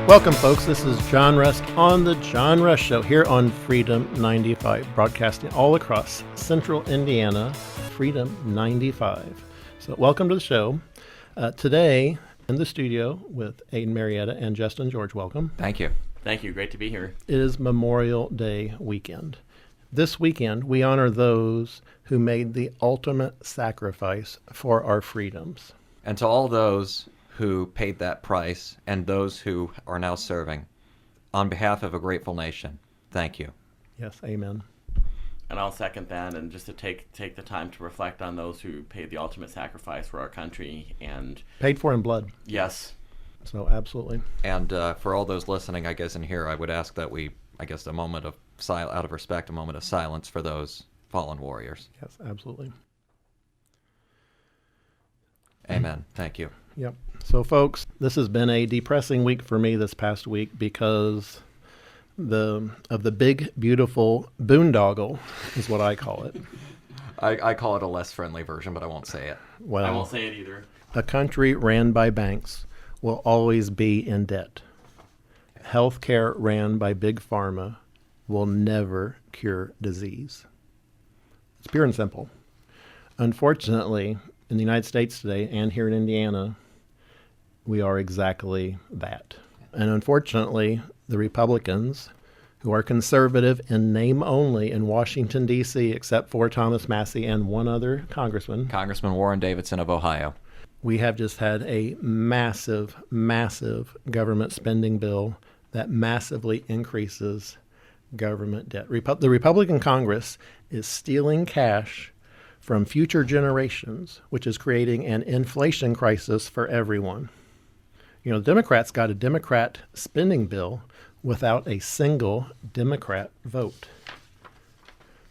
Welcome, folks. This is John Rust on The John Rust Show here on Freedom 95, broadcasting all across central Indiana, Freedom 95. So welcome to the show. Today in the studio with Aiden Marietta and Justin George. Welcome. Thank you. Thank you. Great to be here. It is Memorial Day weekend. This weekend, we honor those who made the ultimate sacrifice for our freedoms. And to all those who paid that price and those who are now serving, on behalf of a grateful nation, thank you. Yes, amen. And I'll second that, and just to take the time to reflect on those who paid the ultimate sacrifice for our country and Paid for in blood. yes. So absolutely. And for all those listening, I guess, in here, I would ask that we, a moment of out of respect, a moment of silence for those fallen warriors. Yes, absolutely. Amen. Thank you. Yep. So, folks, this has been a depressing week for me this past week because of the big, beautiful boondoggle is what I call it. I call it a less friendly version, but I won't say it. Well, I won't say it either. A country ran by banks will always be in debt. Healthcare ran by big pharma will never cure disease. It's pure and simple. Unfortunately, in the United States today and here in Indiana, we are exactly that. And unfortunately, the Republicans, who are conservative in name only in Washington, D.C., except for Thomas Massie and one other congressman, Congressman Warren Davidson of Ohio. we have just had a massive, massive government spending bill that massively increases government debt. The Republican Congress is stealing cash from future generations, which is creating an inflation crisis for everyone. You know, the Democrats got a Democrat spending bill without a single Democrat vote.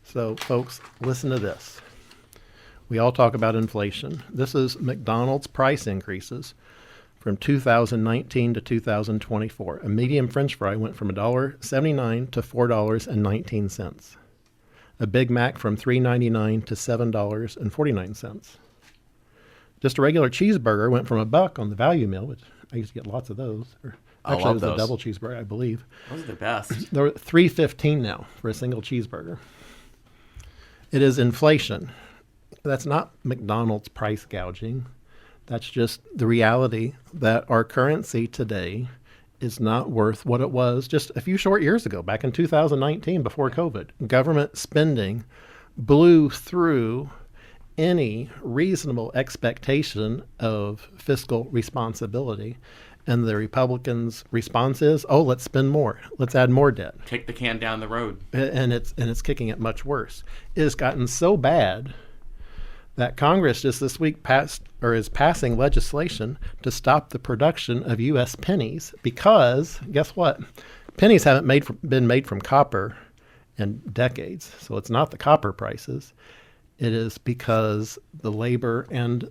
So, folks, listen to this. We all talk about inflation. This is McDonald's price increases from 2019 to 2024. A medium French fry went from $1.79 to $4.19. A Big Mac from $3.99 to $7.49. Just a regular cheeseburger went from $1 on the value meal, which I used to get lots of those. Actually, it was a double cheeseburger, I believe. Those are the best. They're $3.15 now for a single cheeseburger. It is inflation. That's not McDonald's price gouging. That's just the reality that our currency today is not worth what it was just a few short years ago, back in 2019, before COVID. Government spending blew through any reasonable expectation of fiscal responsibility. And the Republicans' response is, oh, let's spend more. Let's add more debt. Kick the can down the road. And it's kicking it much worse. It has gotten so bad that Congress just this week is passing legislation to stop the production of U.S. pennies because, guess what? Pennies haven't been made from copper in decades. So it's not the copper prices. It is because the labor and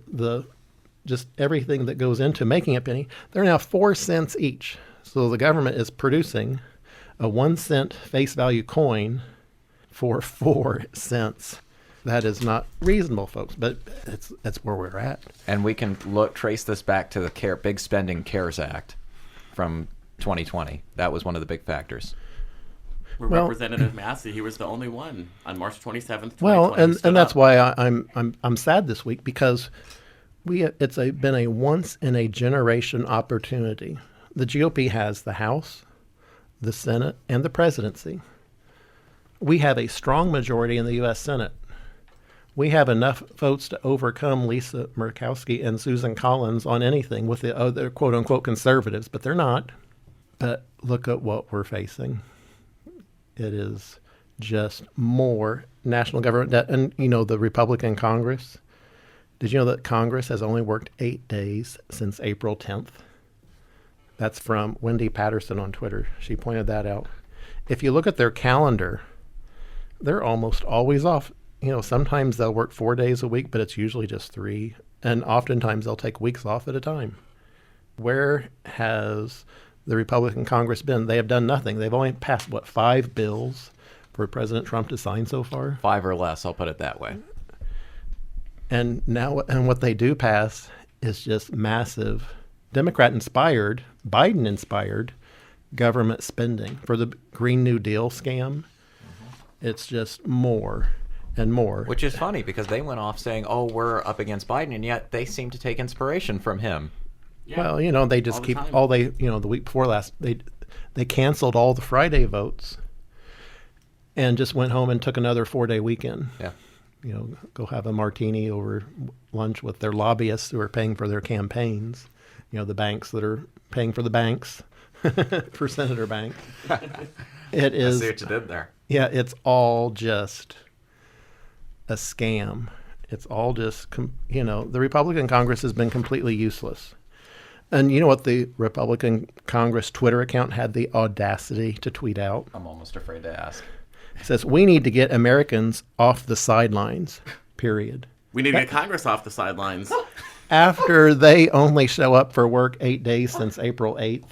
just everything that goes into making a penny, they're now 4 cents each. So the government is producing a 1 cent face value coin for 4 cents. That is not reasonable, folks, but that's where we're at. And we can trace this back to the Big Spending CARES Act from 2020. That was one of the big factors. Representative Massey, he was the only one on March 27th. Well, and that's why I'm sad this week, because it's been a once in a generation opportunity. The GOP has the House, the Senate, and the presidency. We have a strong majority in the U.S. Senate. We have enough votes to overcome Lisa Murkowski and Susan Collins on anything with the other quote-unquote conservatives, but they're not. But look at what we're facing. It is just more national government debt. And, you know, the Republican Congress, did you know that Congress has only worked 8 days since April 10th? That's from Wendy Patterson on Twitter. She pointed that out. If you look at their calendar, they're almost always off. You know, sometimes they'll work 4 days a week, but it's usually just 3. And oftentimes they'll take weeks off at a time. Where has the Republican Congress been? They have done nothing. They've only passed, 5 bills for President Trump to sign so far? 5 or less, I'll put it that way. And what they do pass is just massive Democrat-inspired, Biden-inspired government spending. For the Green New Deal scam, it's just more and more. Which is funny because they went off saying, "Oh, we're up against Biden," and yet they seem to take inspiration from him. Yeah. Well, you know, they just All the keep time. all they, you know, the week before last, they canceled all the Friday votes and just went home and took another 4-day weekend. Yeah. You know, go have a martini over lunch with their lobbyists who are paying for their campaigns. You know, the banks that are paying for the banks for Senator Banks. It I is, see what you did there. yeah, it's all just a scam. It's all just, you know, the Republican Congress has been completely useless. And you know what the Republican Congress Twitter account had the audacity to tweet out? I'm almost afraid to ask. It says, "We need to get Americans off the sidelines, period." We need to get Congress off the sidelines. After they only show up for work 8 days since April 8th.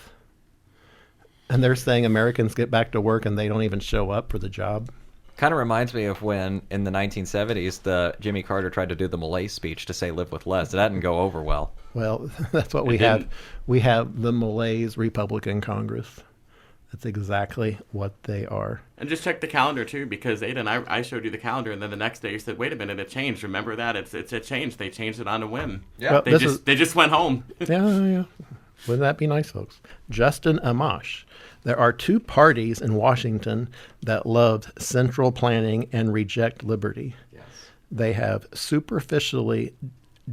And they're saying Americans get back to work and they don't even show up for the job. Kind of reminds me of when, in the 1970s, Jimmy Carter tried to do the Malay speech to say "live with less." That didn't go over well. Well, that's what we It have. didn't. We have the Malays Republican Congress. That's exactly what they are. And just check the calendar too, because Ada and I showed you the calendar, and then the next day you said, "Wait a minute, it changed." Remember that? It's a change. They changed it on a whim. Yeah. Well, They this just is- they just went home. Yeah. Wouldn't that be nice, folks? Justin Amash. There are two parties in Washington that love central planning and reject liberty. Yes. They have superficially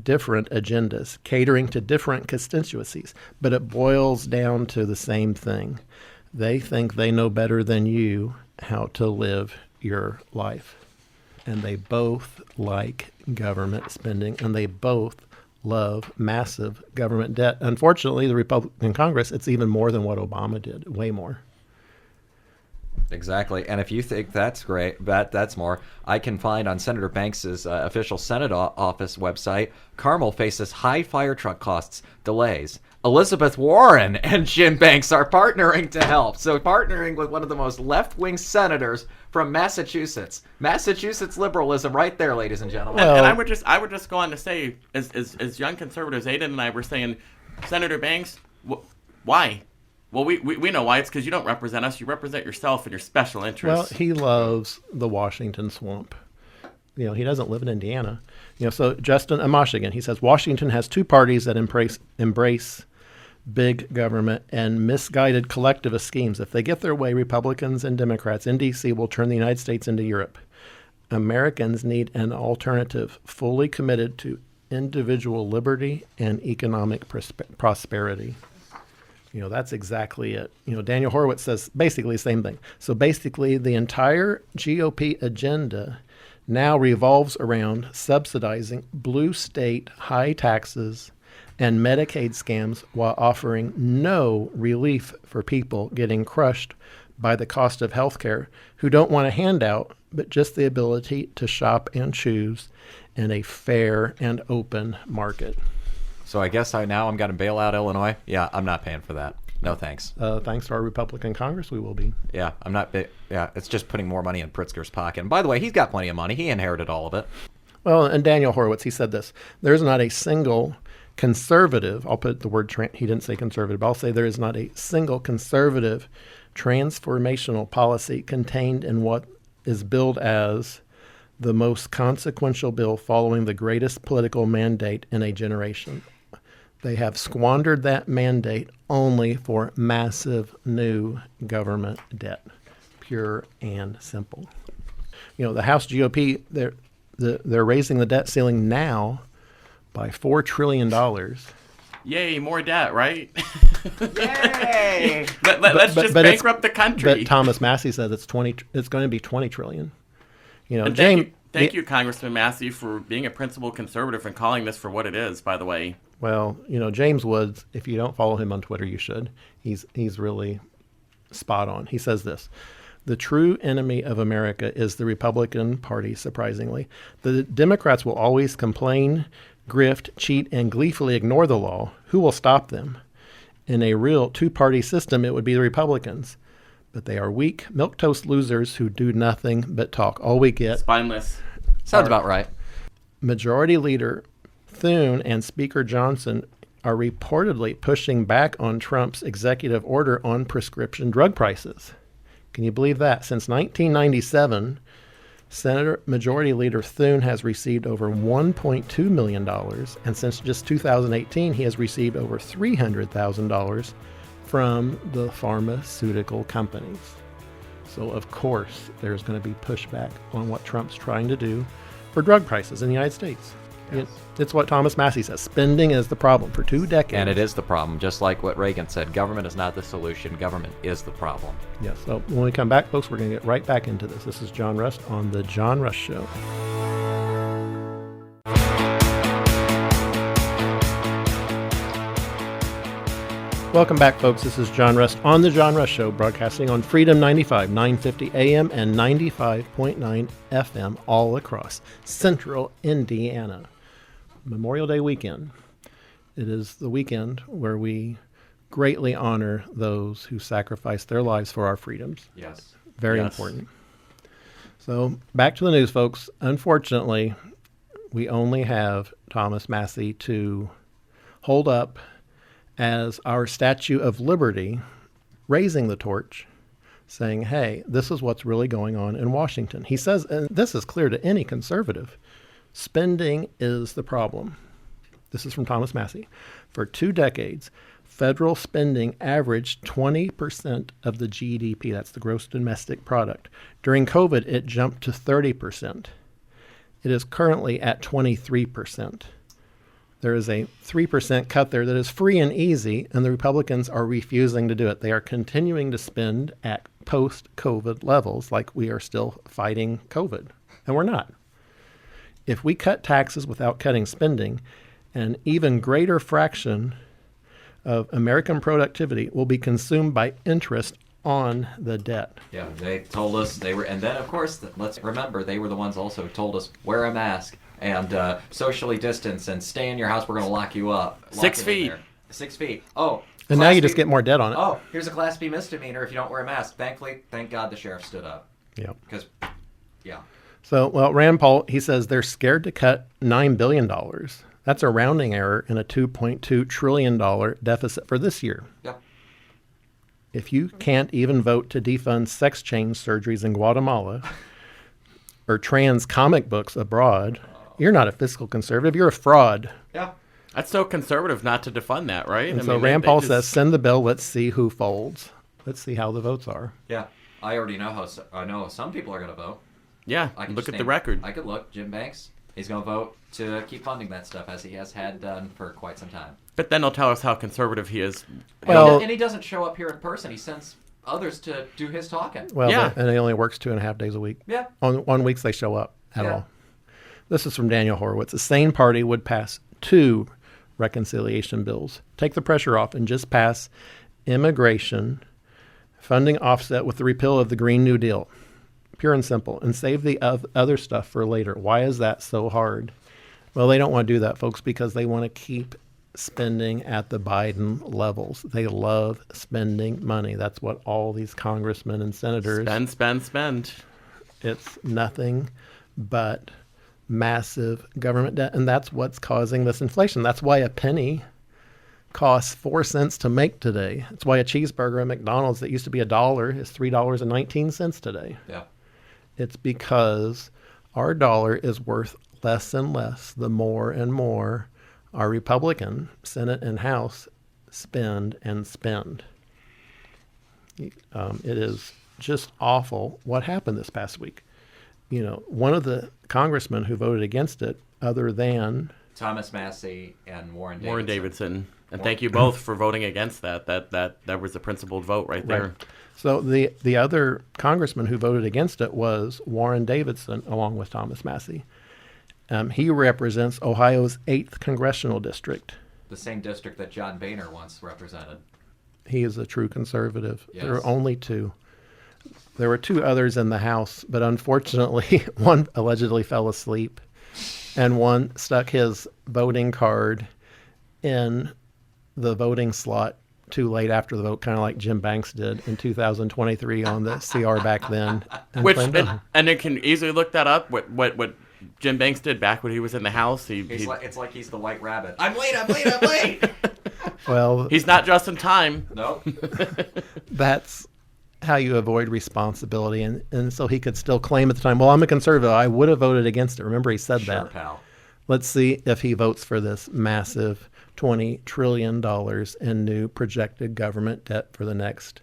different agendas, catering to different constituencies, but it boils down to the same thing. They think they know better than you how to live your life. And they both like government spending, and they both love massive government debt. Unfortunately, the Republican Congress, it's even more than what Obama did, way more. Exactly. And if you think that's great, that's more, I can find on Senator Banks's official Senate office website, Carmel faces high fire truck costs, delays. Elizabeth Warren and Jim Banks are partnering to help. So partnering with one of the most left-wing senators from Massachusetts. Massachusetts liberalism right there, ladies and gentlemen. Well- And I would just go on to say, as young conservatives, Aiden and I were saying, Senator Banks, why? Well, we know why. It's because you don't represent us. You represent yourself and your special Well, interests. he loves the Washington swamp. You know, he doesn't live in Indiana. You know, so Justin Amash again, he says Washington has two parties that embrace big government and misguided collectivist schemes. If they get their way, Republicans and Democrats in D.C. will turn the United States into Europe. Americans need an alternative fully committed to individual liberty and economic prosperity. You know, that's exactly it. You know, Daniel Horowitz says basically the same thing. So basically, the entire GOP agenda now revolves around subsidizing blue state high taxes and Medicaid scams while offering no relief for people getting crushed by the cost of health care who don't want a handout, but just the ability to shop and choose in a fair and open market. So I guess I'm going to bail out Illinois. Yeah, I'm not paying for that. No thanks. Thanks to our Republican Congress, we will be. Yeah, I'm not. Yeah, it's just putting more money in Pritzker's pocket. And by the way, he's got plenty of money. He inherited all of it. Well, and Daniel Horowitz, he said this: there's not a single conservative, I'll put the word, he didn't say conservative, but I'll say there is not a single conservative transformational policy contained in what is billed as the most consequential bill following the greatest political mandate in a generation. They have squandered that mandate only for massive new government debt, pure and simple. You know, the House GOP, they're raising the debt ceiling now by $4 trillion. Yay, more debt, right? Yay! Let's just but it's- bankrupt the country. But Thomas Massey says it's going to be 20 trillion. You know, And James. thank you, Congressman Massey, for being a principled conservative and calling this for what it is, by the way. Well, you know, James Woods, if you don't follow him on Twitter, you should. He's really spot on. He says this: the true enemy of America is the Republican Party, surprisingly. The Democrats will always complain, grift, cheat, and gleefully ignore the law. Who will stop them? In a real two-party system, it would be the Republicans. But they are weak, milquetoast losers who do nothing but talk. All we get, Spineless. Sounds about right. Majority Leader Thune and Speaker Johnson are reportedly pushing back on Trump's executive order on prescription drug prices. Can you believe that? Since 1997, Senator Majority Leader Thune has received over $1.2 million, and since just 2018, he has received over $300,000 from the pharmaceutical companies. So, of course, there's going to be pushback on what Trump's trying to do for drug prices in the United States. Yes. It's what Thomas Massey says. Spending is the problem for 2 decades. And it is the problem, just like what Reagan said. Government is not the solution. Government is the problem. Yes. So when we come back, folks, we're going to get right back into this. This is John Rust on The John Rust Show. Welcome back, folks. This is John Rust on The John Rust Show, broadcasting on Freedom 95, 950 AM and 95.9 FM all across central Indiana. Memorial Day weekend. It is the weekend where we greatly honor those who sacrificed their lives for our freedoms. Yes. Very Yes. important. So back to the news, folks. Unfortunately, we only have Thomas Massey to hold up as our Statue of Liberty, raising the torch, saying, hey, this is what's really going on in Washington. He says, and this is clear to any conservative, spending is the problem. This is from Thomas Massey. For 2 decades, federal spending averaged 20% of the GDP. That's the gross domestic product. During COVID, it jumped to 30%. It is currently at 23%. There is a 3% cut there that is free and easy, and the Republicans are refusing to do it. They are continuing to spend at post-COVID levels like we are still fighting COVID, and we're not. If we cut taxes without cutting spending, an even greater fraction of American productivity will be consumed by interest on the debt. Yeah, they told us they were, and then of course, let's remember, they were the ones also who told us wear a mask and socially distance and stay in your house. We're going to lock you up. 6 feet. 6 feet. Oh. And now you just get more debt on it. Oh, here's a Class B misdemeanor if you don't wear a mask. Thankfully, thank God the sheriff stood up. Yep. Because, yeah. So, well, Rand Paul, he says they're scared to cut $9 billion. That's a rounding error in a $2.2 trillion deficit for this year. Yeah. If you can't even vote to defund sex change surgeries in Guatemala or trans comic books abroad, you're not a fiscal conservative. You're a fraud. Yeah. That's so conservative not to defund that, right? And so Rand Paul says, send the bill. Let's see who folds. Let's see how the votes are. Yeah. I already know I know some people are going to vote. Yeah, I can look just at the name- record. I could look. Jim Banks. He's going to vote to keep funding that stuff as he has had done for quite some time. But then he'll tell us how conservative he is. Well- and he doesn't show up here in person. He sends others to do his talking. Well, Yeah. and he only works 2.5 days a week. Yeah. On weeks they show up at Yeah. all. This is from Daniel Horowitz. A sane party would pass 2 reconciliation bills. Take the pressure off and just pass immigration funding offset with the repeal of the Green New Deal. Pure and simple. And save the other stuff for later. Why is that so hard? Well, they don't want to do that, folks, because they want to keep spending at the Biden levels. They love spending money. That's what all these congressmen and senators... Spend. It's nothing but massive government debt, and that's what's causing this inflation. That's why a penny costs 4 cents to make today. That's why a cheeseburger at McDonald's that used to be $1 is $3.19 today. Yeah. It's because our dollar is worth less and less the more and more our Republican Senate and House spend and spend. It is just awful what happened this past week. You know, one of the congressmen who voted against it, other than Thomas Massey and Warren Davidson. And thank you both for voting against that. That was the principled vote right there. Right. So the other congressman who voted against it was Warren Davidson, along with Thomas Massey. He represents Ohio's 8th congressional district. The same district that John Boehner once represented. He is a true conservative. Yes. There are only 2. There were 2 others in the House, but unfortunately, one allegedly fell asleep, and one stuck his voting card in the voting slot too late after the vote, kind of like Jim Banks did in 2023 on the CR back then. And it can easily look that up. What Jim Banks did back when he was in the House. It's like he's the White Rabbit. I'm late. Well, He's not just in time. Nope. that's how you avoid responsibility. And so he could still claim at the time, well, I'm a conservative. I would have voted against it. Remember, he said Sure, that. pal. Let's see if he votes for this massive $20 trillion in new projected government debt for the next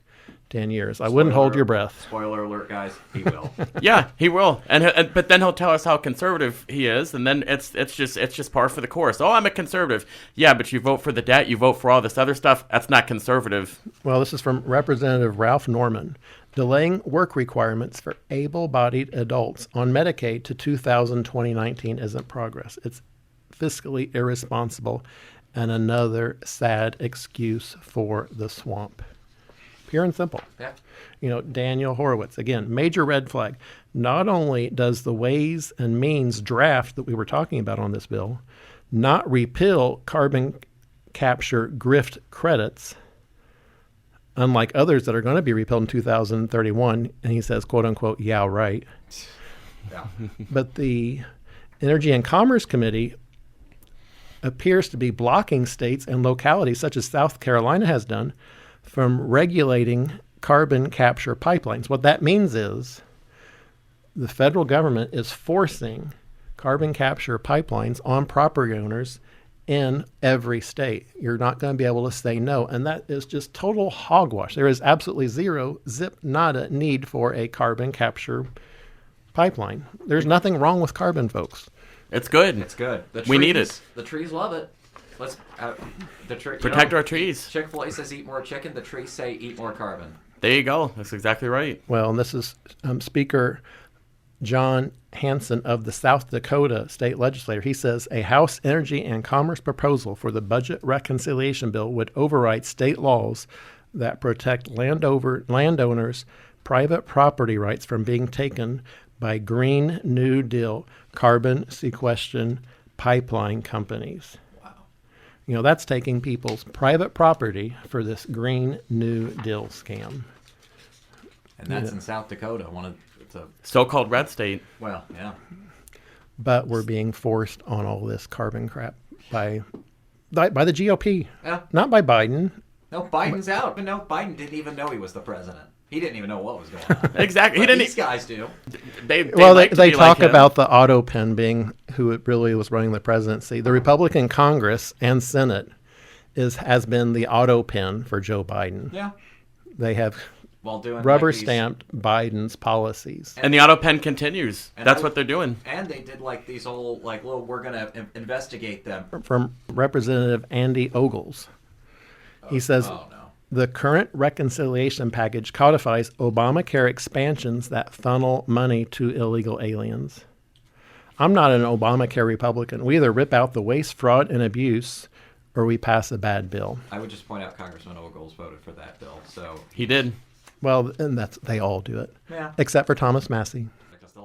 10 years. I wouldn't hold your breath. Spoiler alert, guys. He will. Yeah, he will, but then he'll tell us how conservative he is, and then it's just par for the course. Oh, I'm a conservative. Yeah, but you vote for the debt, you vote for all this other stuff. That's not conservative. Well, this is from Representative Ralph Norman. Delaying work requirements for able-bodied adults on Medicaid to 2019 isn't progress. It's fiscally irresponsible and another sad excuse for the swamp. Pure and simple. Yeah. Daniel Horowitz, again, major red flag. Not only does the Ways and Means draft that we were talking about on this bill not repeal carbon capture grift credits, unlike others that are going to be repealed in 2031, and he says, quote unquote, yeah, right. Yeah. But the Energy and Commerce Committee appears to be blocking states and localities, such as South Carolina has done, from regulating carbon capture pipelines. What that means is the federal government is forcing carbon capture pipelines on property owners in every state. You're not going to be able to say no. And that is just total hogwash. There is absolutely zero, zip, nada need for a carbon capture pipeline. There's nothing wrong with carbon, folks. It's good. It's good. We need it. The trees love it. Let's Protect our trees. Chick-fil-A says eat more chicken. The trees say eat more carbon. There you go. That's exactly right. Well, and this is Speaker John Hanson of the South Dakota State Legislature. He says a House Energy and Commerce proposal for the budget reconciliation bill would override state laws that protect landowners' private property rights from being taken by Green New Deal carbon sequestration pipeline companies. Wow. That's taking people's private property for this Green New Deal scam. And that's in South Dakota. It's a So-called red state. Well, yeah. But we're being forced on all this carbon crap by the GOP. Yeah. Not by Biden. No, Biden's out. No, Biden didn't even know he was the president. He didn't even know what was going on. Exactly. These guys do. They talk about the auto pen being who it really was running the presidency. The Republican Congress and Senate has been the auto pen for Joe Biden. Yeah. They have While doing rubber stamped Biden's policies. And the auto pen continues. That's what they're doing. And they did these whole we're going to investigate them. From Representative Andy Ogles. He says, Oh, no. The current reconciliation package codifies Obamacare expansions that funnel money to illegal aliens. I'm not an Obamacare Republican. We either rip out the waste, fraud, and abuse, or we pass a bad bill. I would just point out Congressman Ogles voted for that bill. So He did. Well, and they all do it. Yeah. Except for Thomas Massey.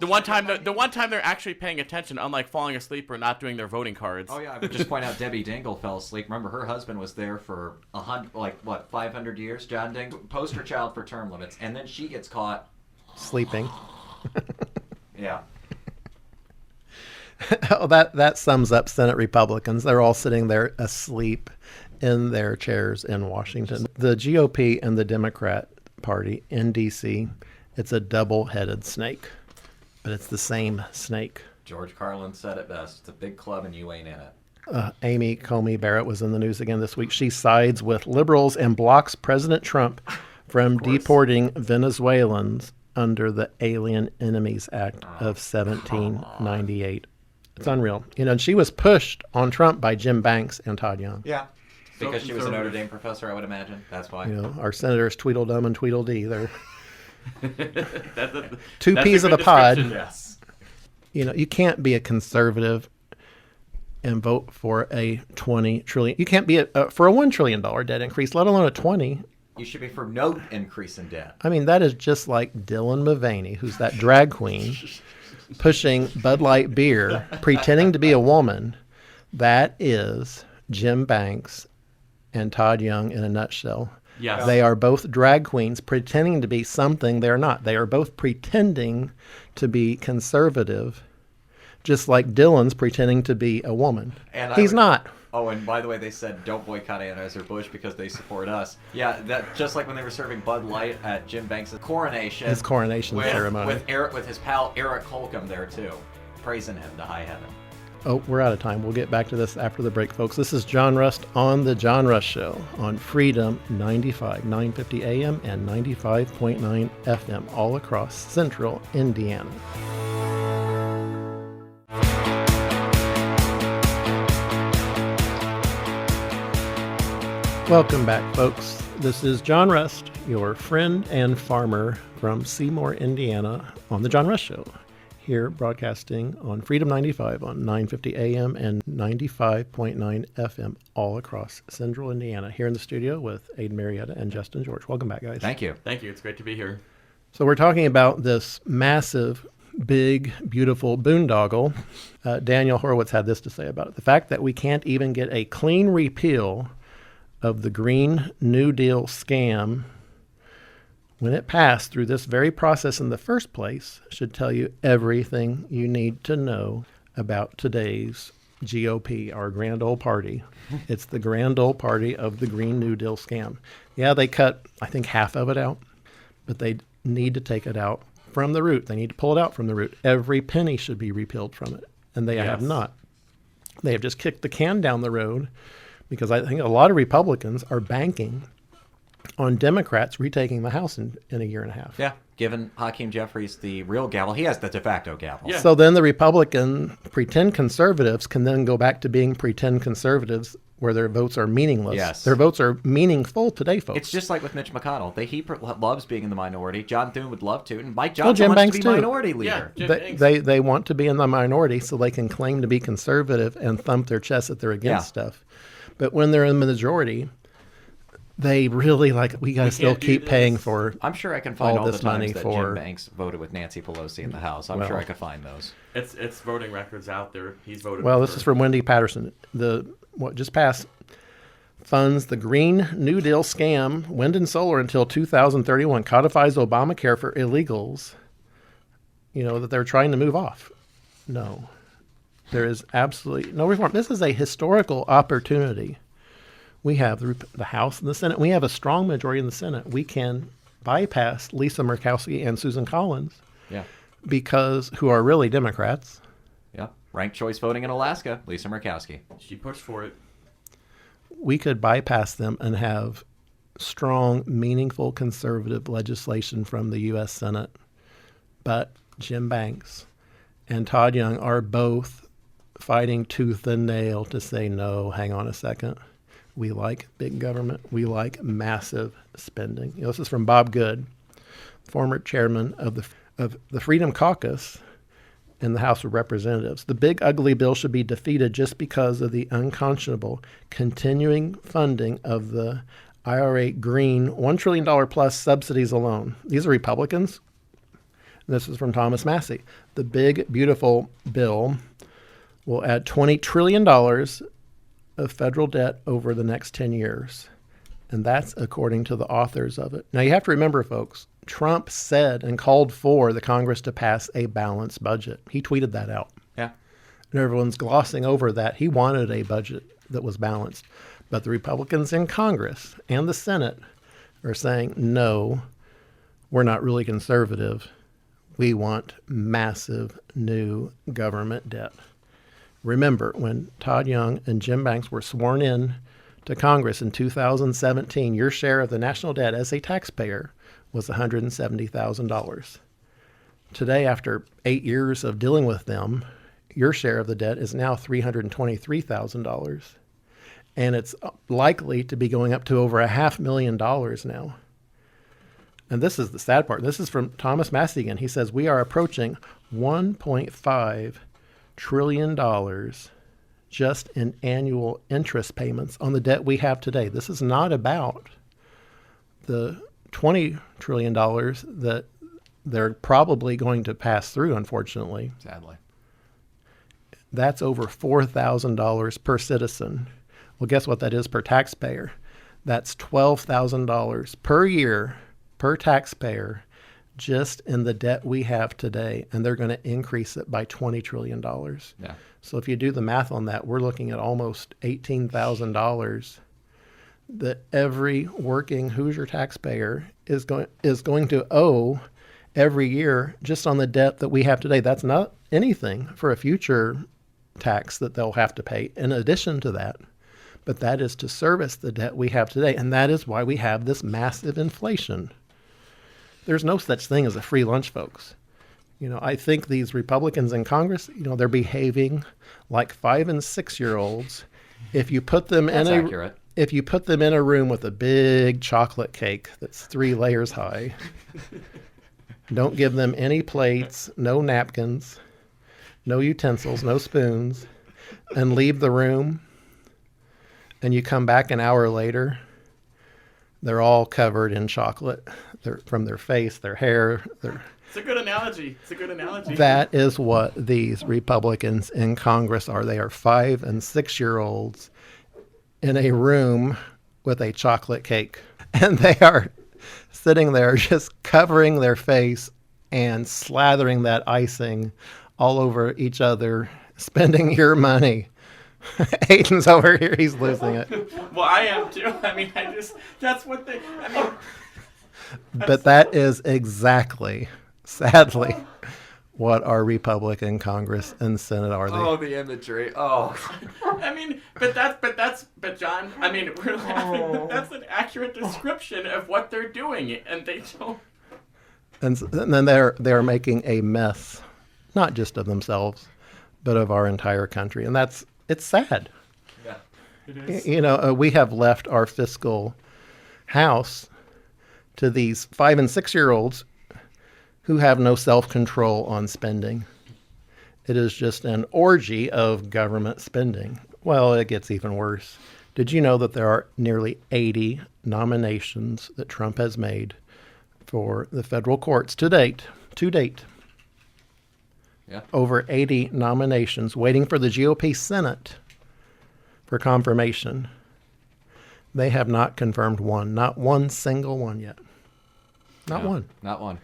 The one time they're actually paying attention, unlike falling asleep or not doing their voting cards. Oh yeah, I would just point out Debbie Dingle fell asleep. Remember, her husband was there for 500 years. John Dingle, poster child for term limits, and then she gets caught Sleeping. Yeah. Oh, that sums up Senate Republicans. They're all sitting there asleep in their chairs in Washington. The GOP and the Democrat Party in D.C., it's a double-headed snake, but it's the same snake. George Carlin said it best. It's a big club and you ain't in it. Amy Comey Barrett was in the news again this week. She sides with liberals and blocks President Trump from deporting Venezuelans under the Alien Enemies Act of 1798. It's unreal. And she was pushed on Trump by Jim Banks and Todd Young. Yeah. Because she was a Notre Dame professor, I would imagine. That's why. Our senators Tweedledum and Tweedledee. They're That's two a peas good of a pod. description. Yes. You can't be a conservative and vote for a $20 trillion. You can't be for a $1 trillion debt increase, let alone a 20. You should be for no increase in debt. I mean, that is just like Dylan Mulvaney, who's that drag queen, pushing Bud Light beer, pretending to be a woman. That is Jim Banks and Todd Young in a nutshell. Yes. They are both drag queens pretending to be something they're not. They are both pretending to be conservative just like Dylan's pretending to be a woman. And He's not. Oh, and by the way, they said don't boycott Anheuser-Busch because they support us. Yeah, that just like when they were serving Bud Light at Jim Banks' coronation. His coronation ceremony. With his pal Eric Holcomb there, too. Praising him to high heaven. Oh, we're out of time. We'll get back to this after the break, folks. This is John Rust on The John Rust Show on Freedom 95, 950 AM and 95.9 FM all across central Indiana. Welcome back, folks. This is John Rust, your friend and farmer from Seymour, Indiana, on The John Rust Show. Here broadcasting on Freedom 95 on 950 AM and 95.9 FM all across central Indiana. Here in the studio with Aiden Marietta and Justin George. Welcome back, guys. Thank you. Thank you. It's great to be here. So we're talking about this massive, big, beautiful boondoggle. Daniel Horowitz had this to say about it. The fact that we can't even get a clean repeal of the Green New Deal scam when it passed through this very process in the first place should tell you everything you need to know about today's GOP, our grand old party. It's the grand old party of the Green New Deal scam. Yeah, they cut, I think, half of it out, but they need to take it out from the root. They need to pull it out from the root. Every penny should be repealed from it, and they have not. They have just kicked the can down the road because I think a lot of Republicans are banking on Democrats retaking the House in a year and a half. Yeah, given Hakeem Jeffries the real gavel, he has the de facto gavel. Yeah. So then the Republican pretend conservatives can then go back to being pretend conservatives where their votes are meaningless. Yes. Their votes are meaningful today, folks. It's just like with Mitch McConnell. He loves being in the minority. John Thune would love to. And Mike Well, Johnson Jim wants Banks to be too. minority leader. Yeah, Jim Banks. they want to be in the minority so they can claim to be conservative and thump their chest that they're against stuff. But when they're in the majority, they really we got to still can't do keep this. paying for. I'm sure I can find all the this money times that for- Jim Banks voted with Nancy Pelosi in the House. I'm sure I could find those. It's voting records out there. He's voted. Well, for this is from Wendy Patterson. What just passed funds the Green New Deal scam, wind and solar until 2031, codifies Obamacare for illegals, that they're trying to move off. No, there is absolutely no reform. This is a historical opportunity. We have the House and the Senate. We have a strong majority in the Senate. We can bypass Lisa Murkowski and Susan Collins, Yeah. who are really Democrats. Yeah. Ranked choice voting in Alaska, Lisa Murkowski. She pushed for it. We could bypass them and have strong, meaningful conservative legislation from the U.S. Senate. But Jim Banks and Todd Young are both fighting tooth and nail to say, no, hang on a second. We like big government. We like massive spending. This is from Bob Good, former chairman of the Freedom Caucus in the House of Representatives. The big ugly bill should be defeated just because of the unconscionable continuing funding of the IRA green $1 trillion plus subsidies alone. These are Republicans. This is from Thomas Massey. The big, beautiful bill will add $20 trillion of federal debt over the next 10 years. And that's according to the authors of it. Now, you have to remember, folks, Trump said and called for the Congress to pass a balanced budget. He tweeted that out. Yeah. And everyone's glossing over that. He wanted a budget that was balanced. But the Republicans in Congress and the Senate are saying, no, we're not really conservative. We want massive new government debt. Remember, when Todd Young and Jim Banks were sworn in to Congress in 2017, your share of the national debt as a taxpayer was $170,000. Today, after 8 years of dealing with them, your share of the debt is now $323,000. And it's likely to be going up to over $500,000 now. And this is the sad part. This is from Thomas Massey again. He says, we are approaching $1.5 trillion just in annual interest payments on the debt we have today. This is not about the $20 trillion that they're probably going to pass through, unfortunately. Sadly. That's over $4,000 per citizen. Well, guess what that is per taxpayer? That's $12,000 per year per taxpayer just in the debt we have today, and they're going to increase it by $20 trillion. Yeah. So if you do the math on that, we're looking at almost $18,000 that every working Hoosier taxpayer is going to owe every year just on the debt that we have today. That's not anything for a future tax that they'll have to pay in addition to that. But that is to service the debt we have today. And that is why we have this massive inflation. There's no such thing as a free lunch, folks. I think these Republicans in Congress, they're behaving like 5 and 6 year olds. If you put them That's accurate. If you put them in a room with a big chocolate cake that's 3 layers high, don't give them any plates, no napkins, no utensils, no spoons, and leave the room, and you come back an hour later, they're all covered in chocolate. They're from their face, their hair. It's a good analogy. That is what these Republicans in Congress are. They are 5 and 6 year olds in a room with a chocolate cake. And they are sitting there just covering their face and slathering that icing all over each other, spending your money. Aiden's over here. He's losing it. Well, I am too. That's what But that is exactly, sadly, what our Republican Congress and Senate are. Oh, the imagery. Oh. But John, we're laughing, but that's an accurate description of what they're doing, and they don't. And then they're making a mess, not just of themselves, but of our entire country. And it's sad. Yeah, it is. We have left our fiscal house to these 5 and 6 year olds who have no self-control on spending. It is just an orgy of government spending. Well, it gets even worse. Did you know that there are nearly 80 nominations that Trump has made for the federal courts to date? Yeah. Over 80 nominations waiting for the GOP Senate for confirmation. They have not confirmed one, not one single one yet. Not one. Not one.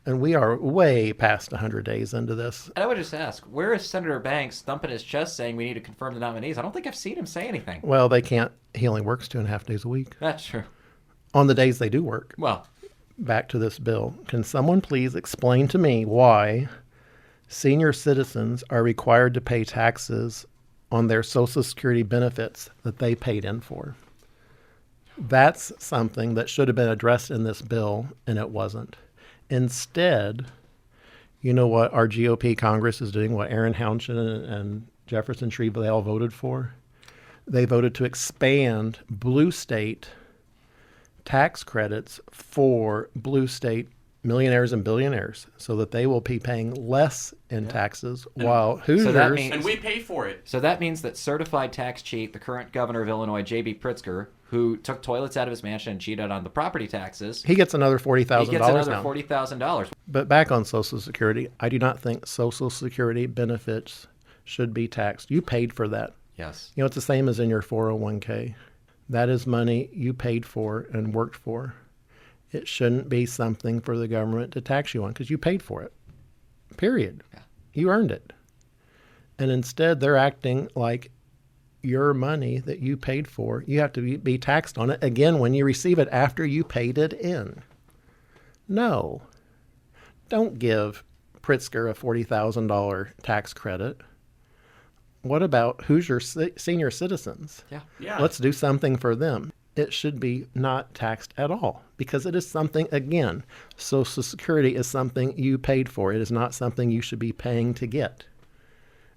And we are way past 100 days into this. And I would just ask, where is Senator Banks thumping his chest saying we need to confirm the nominees? I don't think I've seen him say anything. Well, they can't. He only works 2.5 days a week. That's true. On the days they do work. Well, back to this bill. Can someone please explain to me why senior citizens are required to pay taxes on their Social Security benefits that they paid in for? That's something that should have been addressed in this bill, and it wasn't. Instead, you know what our GOP Congress is doing, what Aaron Houchin and Jefferson Shreve, they all voted for? They voted to expand blue state tax credits for blue state millionaires and billionaires so that they will be paying less in taxes while Hoosiers... And we pay for it. So that means that certified tax cheat, the current governor of Illinois, J.B. Pritzker, who took toilets out of his mansion and cheated on the property taxes... He gets another $40,000 He gets another $40,000. But back on Social Security, I do not think Social Security benefits should be taxed. You paid for that. Yes. It's the same as in your 401k. That is money you paid for and worked for. It shouldn't be something for the government to tax you on because you paid for it. Period. Yeah. You earned it. And instead, they're acting like your money that you paid for, you have to be taxed on it again when you receive it after you paid it in. No. Don't give Pritzker a $40,000 tax credit. What about Hoosier senior citizens? Yeah. Let's do something for them. It should be not taxed at all because it is something, again, Social Security is something you paid for. It is not something you should be paying to get.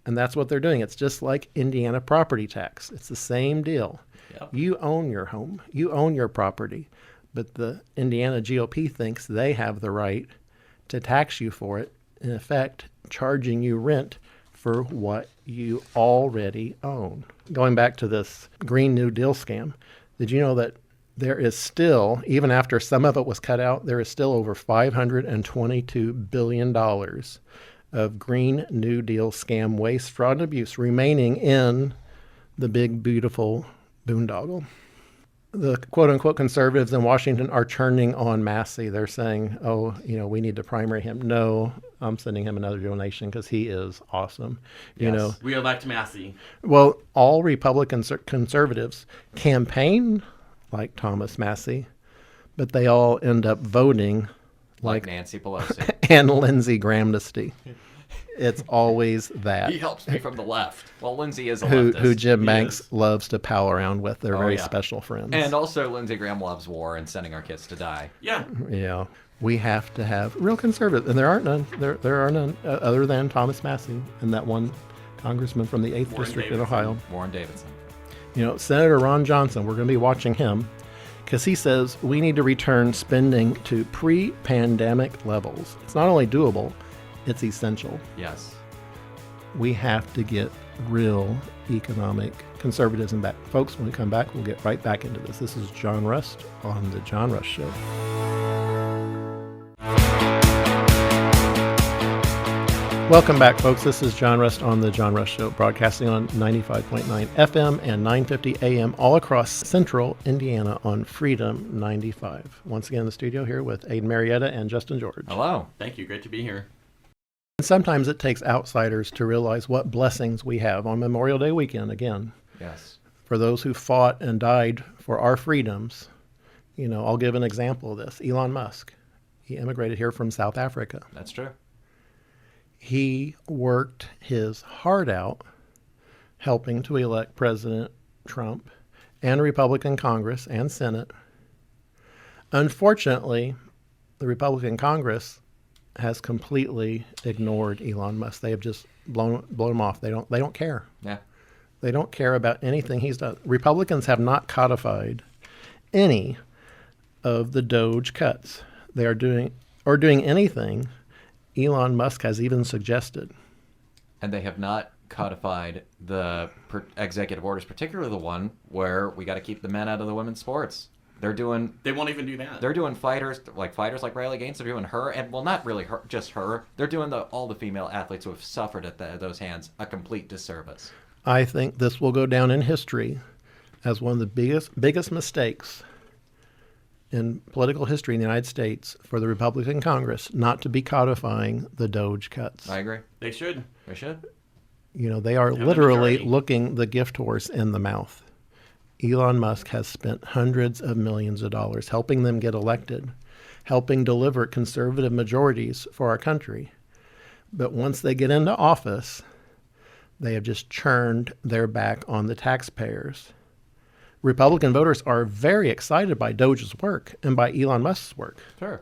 And that's what they're doing. It's just like Indiana property tax. It's the same deal. Yep. You own your home. You own your property. But the Indiana GOP thinks they have the right to tax you for it, in effect, charging you rent for what you already own. Going back to this Green New Deal scam, did you know that there is still, even after some of it was cut out, there is still over $522 billion of Green New Deal scam waste, fraud, and abuse remaining in the big, beautiful boondoggle? the quote-unquote conservatives in Washington are turning on Massey. They're saying, oh, we need to primary him. No, I'm sending him another donation because he is awesome. Yes, we elect Massey. Well, all Republican conservatives campaign like Thomas Massey, but they all end up voting like Nancy Pelosi and Lindsey Grahamnesty. It's always that. He helps me from the left. Well, Lindsey is a who leftist. Jim Banks loves to pal around with. They're very special friends. And also, Lindsey Graham loves war and sending our kids to die. Yeah. Yeah. We have to have real conservatives, and there aren't none. There are none other than Thomas Massey and that one congressman from the 8th District in Ohio. Warren Davidson. Senator Ron Johnson, we're going to be watching him because he says we need to return spending to pre-pandemic levels. It's not only doable, it's essential. Yes. We have to get real economic conservatism back. Folks, when we come back, we'll get right back into this. This is John Rust on The John Rust Show. Welcome back, folks. This is John Rust on The John Rust Show, broadcasting on 95.9 FM and 950 AM all across central Indiana on Freedom 95. Once again in the studio here with Aiden Marietta and Justin George. Hello. Thank you. Great to be here. And sometimes it takes outsiders to realize what blessings we have on Memorial Day weekend again. Yes. For those who fought and died for our freedoms. I'll give an example of this. Elon Musk. He immigrated here from South Africa. That's true. He worked his heart out helping to elect President Trump and Republican Congress and Senate. Unfortunately, the Republican Congress has completely ignored Elon Musk. They have just blown him off. They don't care. Yeah. They don't care about anything he's done. Republicans have not codified any of the Doge cuts. They are doing anything Elon Musk has even suggested. And they have not codified the executive orders, particularly the one where we got to keep the men out of the women's sports. They won't even do that. They're doing fighters like Riley Gaines. They're doing her, and well, not really her, just her. They're doing all the female athletes who have suffered at those hands a complete disservice. I think this will go down in history as one of the biggest mistakes in political history in the United States for the Republican Congress not to be codifying the Doge cuts. I agree. They should. They should. They are literally looking the gift horse in the mouth. Elon Musk has spent hundreds of millions of dollars helping them get elected, helping deliver conservative majorities for our country. But once they get into office, they have just churned their back on the taxpayers. Republican voters are very excited by Doge's work and by Elon Musk's work. Sure.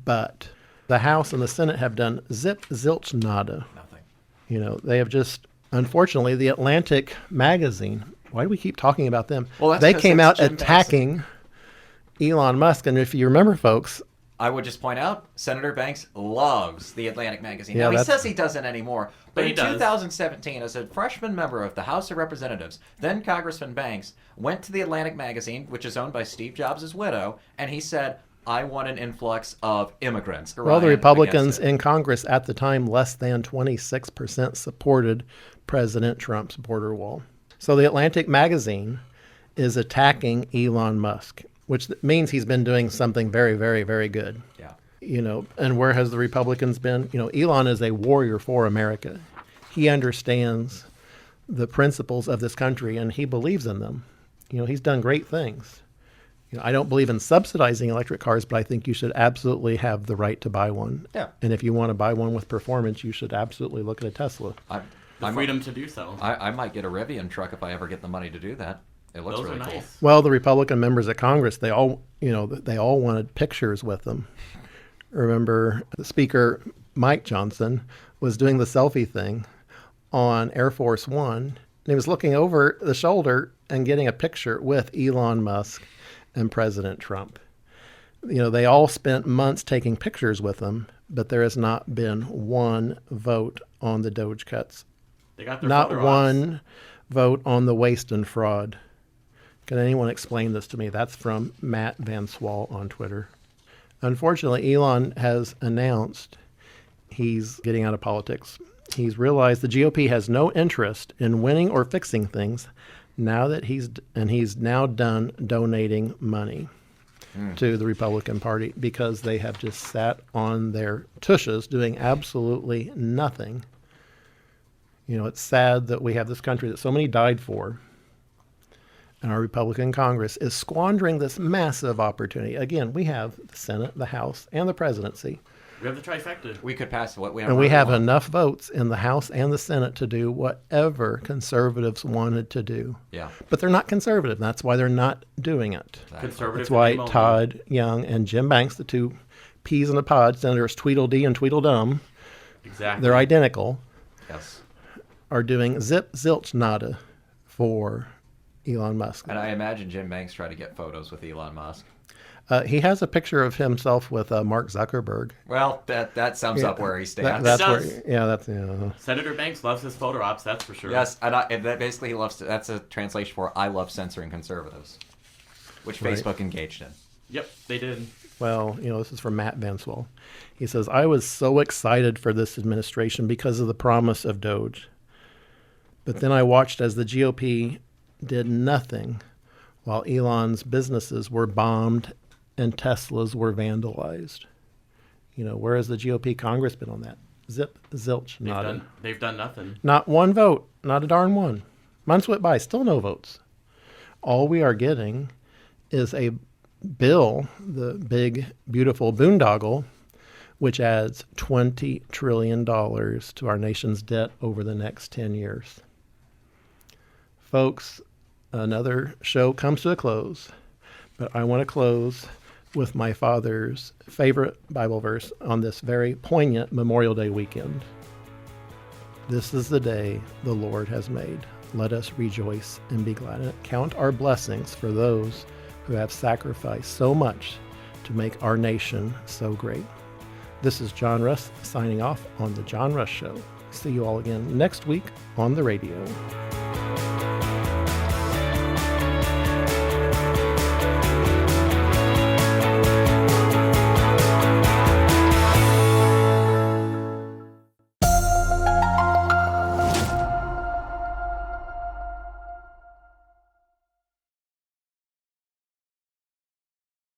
But the House and the Senate have done zip, zilch, nada. Nothing. They have just, unfortunately, the Atlantic magazine, why do we keep talking about them? Well, they came out attacking Elon Musk. And if you remember, folks, I would just point out, Senator Banks loves the Atlantic magazine. Yeah, now, he says he doesn't anymore, but in does. 2017, as a freshman member of the House of Representatives, then Congressman Banks went to the Atlantic magazine, which is owned by Steve Jobs' widow, and he said, I want an influx of immigrants. Well, the Republicans in Congress at the time, less than 26% supported President Trump's border wall. So the Atlantic magazine is attacking Elon Musk, which means he's been doing something very, very, very good. Yeah. And where has the Republicans been? Elon is a warrior for America. He understands the principles of this country and he believes in them. He's done great things. I don't believe in subsidizing electric cars, but I think you should absolutely have the right to buy one. Yeah. And if you want to buy one with performance, you should absolutely look at a Tesla. The freedom to do so. I might get a Rivian truck if I ever get the money to do that. It looks Those really are cool. nice. Well, the Republican members of Congress, they all wanted pictures with them. Remember, the Speaker Mike Johnson was doing the selfie thing on Air Force One, and he was looking over the shoulder and getting a picture with Elon Musk and President Trump. They all spent months taking pictures with them, but there has not been one vote on the Doge cuts. They got their Not photo one vote on the waste and fraud. Can anyone explain this to me? That's from Matt Van Swal on Twitter. Unfortunately, Elon has announced he's getting out of politics. He's realized the GOP has no interest in winning or fixing things. Now that he's now done donating money to the Republican Party because they have just sat on their tushes doing absolutely nothing. You know, it's sad that we have this country that so many died for, and our Republican Congress is squandering this massive opportunity. Again, we have the Senate, the House, and the presidency. We have the trifecta. We could pass what we have. And we have enough votes in the House and the Senate to do whatever conservatives wanted to do. Yeah. But they're not conservative. That's why they're not doing it. Conservative. That's why Todd Young and Jim Banks, the two peas in a pod, Senators Tweedledee and Tweedledum, Exactly. they're identical, Yes. are doing zip, zilch, nada for Elon Musk. And I imagine Jim Banks tried to get photos with Elon Musk. He has a picture of himself with Mark Zuckerberg. Well, that sums up where he stands. That's It where, does. yeah, that's yeah. Senator Banks loves his photo ops, that's for sure. Yes, and that basically he loves. That's a translation for "I love censoring conservatives," which Right. Facebook engaged in. Yep, they did. Well, you know, this is from Matt Benswell. He says, I was so excited for this administration because of the promise of Doge. But then I watched as the GOP did nothing while Elon's businesses were bombed and Teslas were vandalized. You know, where has the GOP Congress been on that? Zip, zilch, nada. They've done nothing. Not one vote, not a darn one. Months went by, still no votes. All we are getting is a bill, the big, beautiful boondoggle, which adds $20 trillion to our nation's debt over the next 10 years. Folks, another show comes to a close, but I want to close with my father's favorite Bible verse on this very poignant Memorial Day weekend. This is the day the Lord has made. Let us rejoice and be glad in it. Count our blessings for those who have sacrificed so much to make our nation so great. This is John Russ signing off on The John Russ Show. See you all again next week on the radio.